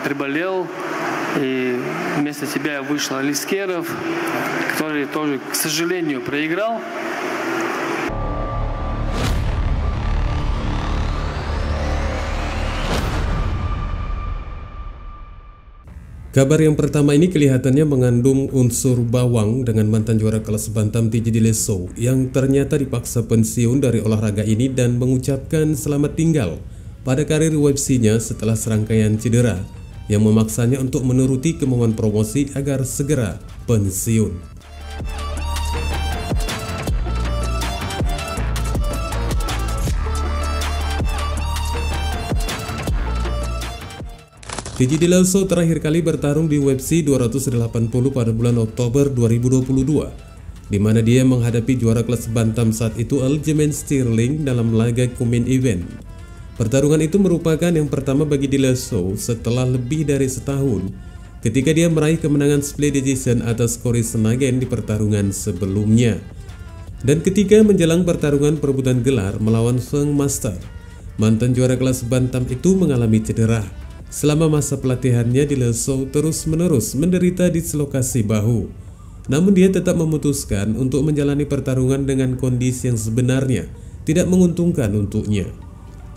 приболел, и вместо себя вышел Алискеров, который тоже, к сожалению, проиграл. Kabar yang pertama ini kelihatannya mengandung unsur bawang dengan mantan juara kelas bantam TJ Dillashaw yang ternyata dipaksa pensiun dari olahraga ini dan mengucapkan selamat tinggal pada karir UFC-nya setelah serangkaian cedera yang memaksanya untuk menuruti kemauan promosi agar segera pensiun. TJ Dillashaw terakhir kali bertarung di UFC 280 pada bulan Oktober 2022, di mana dia menghadapi juara kelas bantam saat itu Aljamain Sterling dalam laga co-main event. Pertarungan itu merupakan yang pertama bagi Dillashaw setelah lebih dari setahun, ketika dia meraih kemenangan split decision atas Cory Sandhagen di pertarungan sebelumnya. Dan ketika menjelang pertarungan perebutan gelar melawan Feng Master, mantan juara kelas bantam itu mengalami cedera. Selama masa pelatihannya, Dillashaw terus-menerus menderita dislokasi bahu. Namun dia tetap memutuskan untuk menjalani pertarungan dengan kondisi yang sebenarnya tidak menguntungkan untuknya.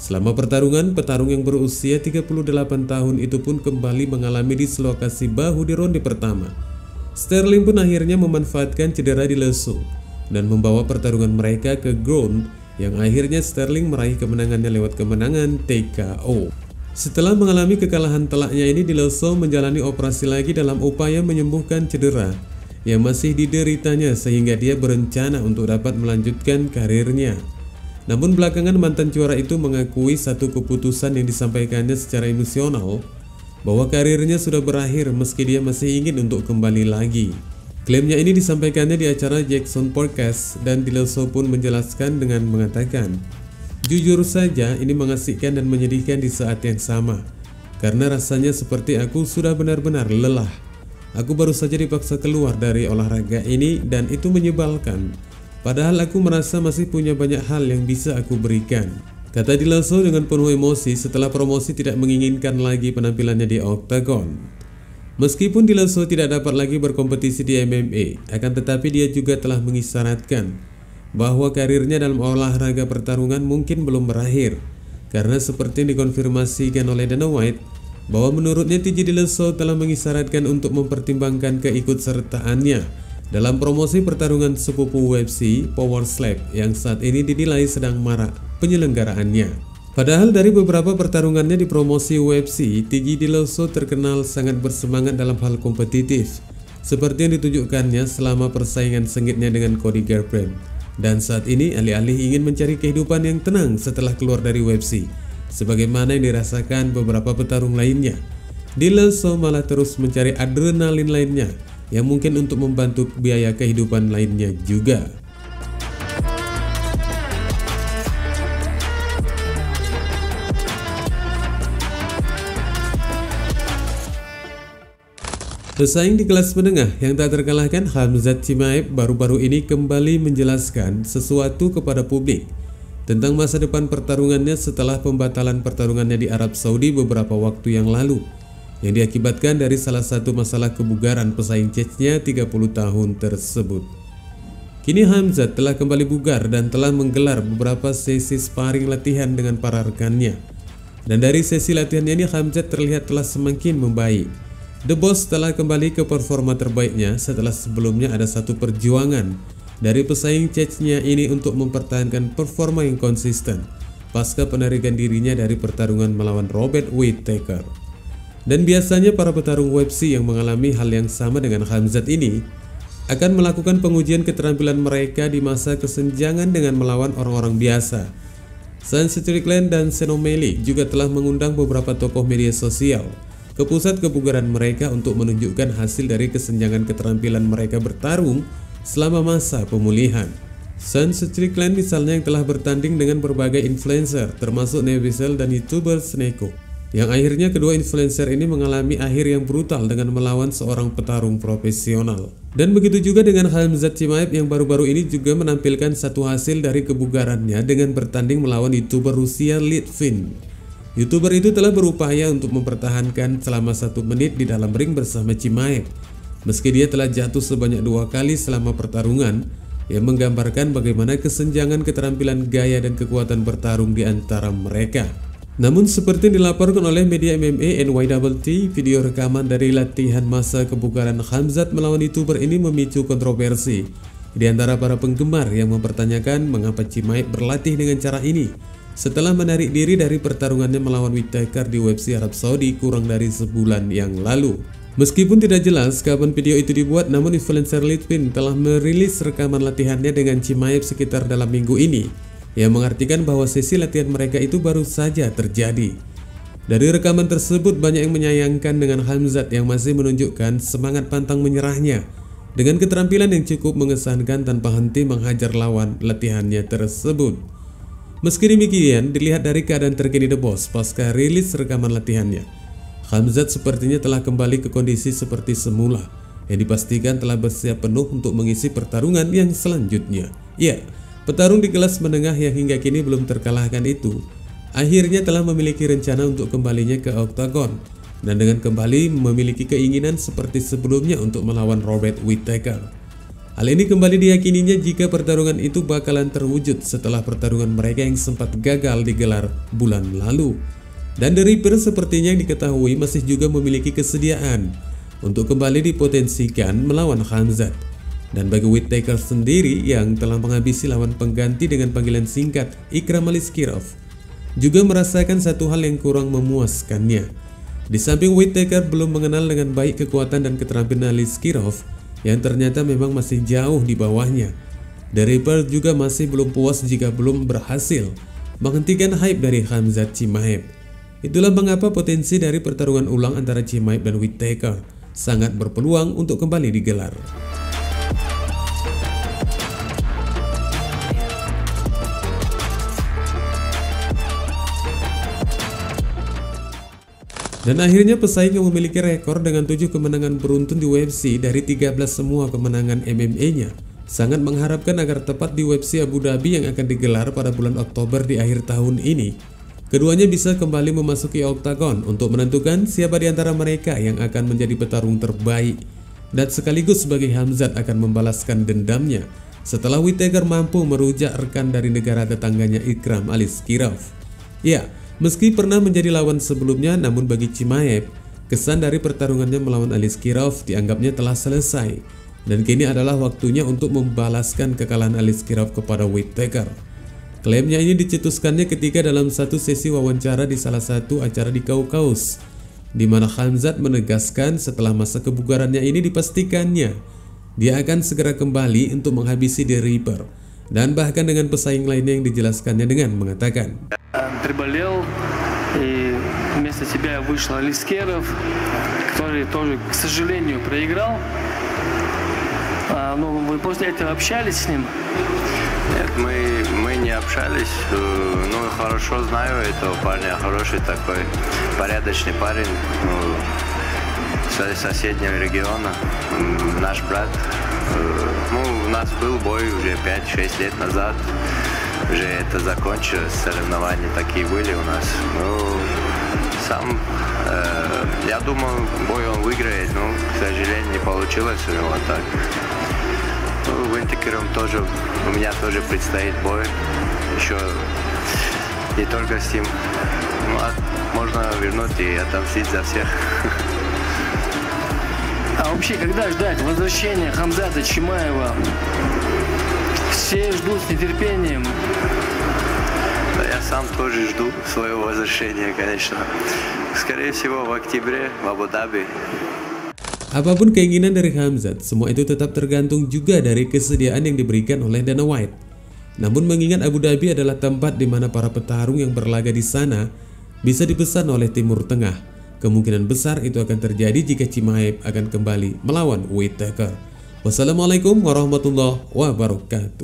Selama pertarungan, petarung yang berusia 38 tahun itu pun kembali mengalami dislokasi bahu di ronde pertama. Sterling pun akhirnya memanfaatkan cedera Dillashaw dan membawa pertarungan mereka ke ground, yang akhirnya Sterling meraih kemenangannya lewat kemenangan TKO. Setelah mengalami kekalahan telaknya ini, Dillashaw menjalani operasi lagi dalam upaya menyembuhkan cedera yang masih dideritanya sehingga dia berencana untuk dapat melanjutkan karirnya. Namun belakangan mantan juara itu mengakui satu keputusan yang disampaikannya secara emosional bahwa karirnya sudah berakhir meski dia masih ingin untuk kembali lagi. Klaimnya ini disampaikannya di acara Jackson Podcast dan Dillashaw pun menjelaskan dengan mengatakan, "Jujur saja, ini mengasihkan dan menyedihkan di saat yang sama, karena rasanya seperti aku sudah benar-benar lelah. Aku baru saja dipaksa keluar dari olahraga ini dan itu menyebalkan. Padahal aku merasa masih punya banyak hal yang bisa aku berikan," kata Dillashaw dengan penuh emosi setelah promosi tidak menginginkan lagi penampilannya di Octagon. Meskipun Dillashaw tidak dapat lagi berkompetisi di MMA, akan tetapi dia juga telah mengisyaratkan bahwa karirnya dalam olahraga pertarungan mungkin belum berakhir, karena seperti yang dikonfirmasikan oleh Dana White bahwa menurutnya TJ Dillashaw telah mengisyaratkan untuk mempertimbangkan keikutsertaannya dalam promosi pertarungan sepupu UFC Power Slap yang saat ini dinilai sedang marak penyelenggaraannya. Padahal dari beberapa pertarungannya di promosi UFC, TJ Dillashaw terkenal sangat bersemangat dalam hal kompetitif, seperti yang ditunjukkannya selama persaingan sengitnya dengan Cody Garbrandt. Dan saat ini alih-alih ingin mencari kehidupan yang tenang setelah keluar dari UFC, sebagaimana yang dirasakan beberapa petarung lainnya, Dillashaw malah terus mencari adrenalin lainnya yang mungkin untuk membantu biaya kehidupan lainnya juga. Pesaing di kelas menengah yang tak terkalahkan, Khamzat Chimaev baru-baru ini kembali menjelaskan sesuatu kepada publik tentang masa depan pertarungannya setelah pembatalan pertarungannya di Arab Saudi beberapa waktu yang lalu, yang diakibatkan dari salah satu masalah kebugaran pesaing Chechnya 30 tahun tersebut. Kini Khamzat telah kembali bugar dan telah menggelar beberapa sesi sparring latihan dengan para rekannya. Dan dari sesi latihannya ini Khamzat terlihat telah semakin membaik. The Boss telah kembali ke performa terbaiknya setelah sebelumnya ada satu perjuangan dari pesaing Chechnya ini untuk mempertahankan performa yang konsisten pasca penarikan dirinya dari pertarungan melawan Robert Whittaker. Dan biasanya para petarung UFC yang mengalami hal yang sama dengan Khamzat ini akan melakukan pengujian keterampilan mereka di masa kesenjangan dengan melawan orang-orang biasa. Sean Strickland dan Sean O'Malley juga telah mengundang beberapa tokoh media sosial ke pusat kebugaran mereka untuk menunjukkan hasil dari kesenjangan keterampilan mereka bertarung selama masa pemulihan. Sean Strickland misalnya yang telah bertanding dengan berbagai influencer termasuk Nevisel dan YouTuber Sneko, yang akhirnya kedua influencer ini mengalami akhir yang brutal dengan melawan seorang petarung profesional. Dan begitu juga dengan Khamzat Chimaev yang baru-baru ini juga menampilkan satu hasil dari kebugarannya dengan bertanding melawan YouTuber Rusia Litvin. YouTuber itu telah berupaya untuk mempertahankan selama 1 menit di dalam ring bersama Chimaev. Meski dia telah jatuh sebanyak 2 kali selama pertarungan, yang menggambarkan bagaimana kesenjangan keterampilan gaya dan kekuatan bertarung di antara mereka. Namun seperti dilaporkan oleh media MMA NYTT, video rekaman dari latihan masa kebugaran Khamzat melawan YouTuber ini memicu kontroversi di antara para penggemar yang mempertanyakan mengapa Chimaev berlatih dengan cara ini setelah menarik diri dari pertarungannya melawan Whittaker di UFC Arab Saudi kurang dari sebulan yang lalu. Meskipun tidak jelas kapan video itu dibuat, namun influencer Litwin telah merilis rekaman latihannya dengan Chimaev sekitar dalam minggu ini, yang mengartikan bahwa sesi latihan mereka itu baru saja terjadi. Dari rekaman tersebut banyak yang menyayangkan dengan Khamzat yang masih menunjukkan semangat pantang menyerahnya dengan keterampilan yang cukup mengesankan tanpa henti menghajar lawan latihannya tersebut. Meski demikian, dilihat dari keadaan terkini The Boss pasca rilis rekaman latihannya, Khamzat sepertinya telah kembali ke kondisi seperti semula, yang dipastikan telah bersiap penuh untuk mengisi pertarungan yang selanjutnya. Ya, petarung di kelas menengah yang hingga kini belum terkalahkan itu akhirnya telah memiliki rencana untuk kembalinya ke oktagon, dan dengan kembali memiliki keinginan seperti sebelumnya untuk melawan Robert Whittaker. Hal ini kembali diyakininya jika pertarungan itu bakalan terwujud setelah pertarungan mereka yang sempat gagal digelar bulan lalu. Dan The Reaper sepertinya yang diketahui masih juga memiliki kesediaan untuk kembali dipotensikan melawan Khamzat. Dan bagi Whittaker sendiri yang telah menghabisi lawan pengganti dengan panggilan singkat Ikram Aliskirov, juga merasakan satu hal yang kurang memuaskannya. Di samping Whittaker belum mengenal dengan baik kekuatan dan keterampilan Aliskirov yang ternyata memang masih jauh di bawahnya, The Reaper juga masih belum puas jika belum berhasil menghentikan hype dari Khamzat Chimaev. Itulah mengapa potensi dari pertarungan ulang antara Chimaev dan Whittaker sangat berpeluang untuk kembali digelar. Dan akhirnya pesaing yang memiliki rekor dengan 7 kemenangan beruntun di UFC dari 13 semua kemenangan MMA-nya sangat mengharapkan agar tepat di UFC Abu Dhabi yang akan digelar pada bulan Oktober di akhir tahun ini, keduanya bisa kembali memasuki oktagon untuk menentukan siapa di antara mereka yang akan menjadi petarung terbaik, dan sekaligus sebagai Khamzat akan membalaskan dendamnya setelah Whittaker mampu merujak rekan dari negara tetangganya Ikram Aliskirov. Ya, meski pernah menjadi lawan sebelumnya, namun bagi Chimaev, kesan dari pertarungannya melawan Aliskirov dianggapnya telah selesai, dan kini adalah waktunya untuk membalaskan kekalahan Aliskirov kepada Whittaker. Klaimnya ini dicetuskannya ketika dalam satu sesi wawancara di salah satu acara di Kaukaus, di mana Khamzat menegaskan setelah masa kebugarannya ini dipastikannya dia akan segera kembali untuk menghabisi The Reaper, dan bahkan dengan pesaing lainnya yang dijelaskannya dengan mengatakan, приболел, и вместо себя вышел Алискеров, который тоже, к сожалению, проиграл. Ну, вы после этого общались с ним? Нет, мы не общались, ну, хорошо знаю этого парня, хороший такой, порядочный парень, с соседнего региона, наш брат. Ну, у нас был бой уже 5-6 лет назад, уже это закончилось, соревнования такие были у нас. Ну, я думал, бой он выиграет, но, к сожалению, не получилось у него так. Ну, Whittakerом тоже, у меня тоже предстоит бой, еще не только с ним. Ну, можно вернуть и отомстить за всех. А вообще, когда ждать возвращения Кhamzата Chimaeva? Все ждут с нетерпением. Да, я сам тоже жду своего возвращения, конечно. Скорее всего, в октябре в Абу-Даби. Apapun keinginan dari Khamzat, semua itu tetap tergantung juga dari kesediaan yang diberikan oleh Dana White. Namun mengingat Abu Dhabi adalah tempat di mana para petarung yang berlaga di sana bisa dipesan oleh Timur Tengah, kemungkinan besar itu akan terjadi jika Chimaev akan kembali melawan Whittaker. Wassalamualaikum warahmatullahi wabarakatuh.